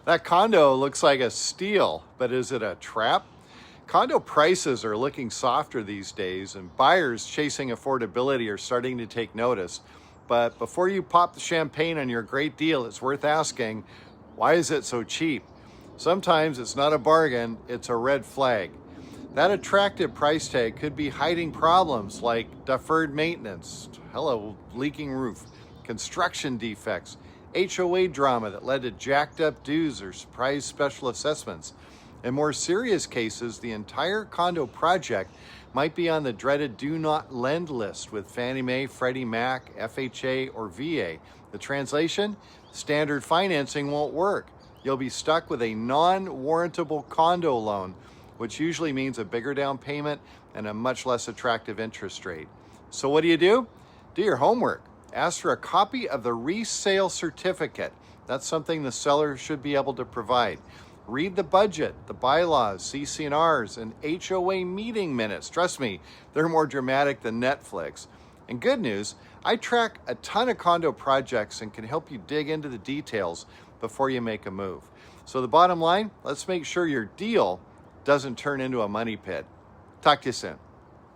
That condo looks like a steal, but is it a trap? Condo prices are looking softer these days, and buyers chasing affordability are starting to take notice. But before you pop the champagne on your great deal, it's worth asking, why is it so cheap? Sometimes it's not a bargain, it's a red flag. That attractive price tag could be hiding problems like deferred maintenance, hello, leaking roof, construction defects, HOA drama that led to jacked up dues or surprise special assessments. In more serious cases, the entire condo project might be on the dreaded do not lend list with Fannie Mae, Freddie Mac, FHA, or VA. The translation? Standard financing won't work. You'll be stuck with a non-warrantable condo loan, which usually means a bigger down payment and a much less attractive interest rate. So what do? Do your homework. Ask for a copy of the resale certificate. That's something the seller should be able to provide. Read the budget, the bylaws, CC&Rs, and HOA meeting minutes. Trust me, they're more dramatic than Netflix. And good news, I track a ton of condo projects and can help you dig into the details before you make a move. So the bottom line, let's make sure your deal doesn't turn into a money pit. Talk to you soon.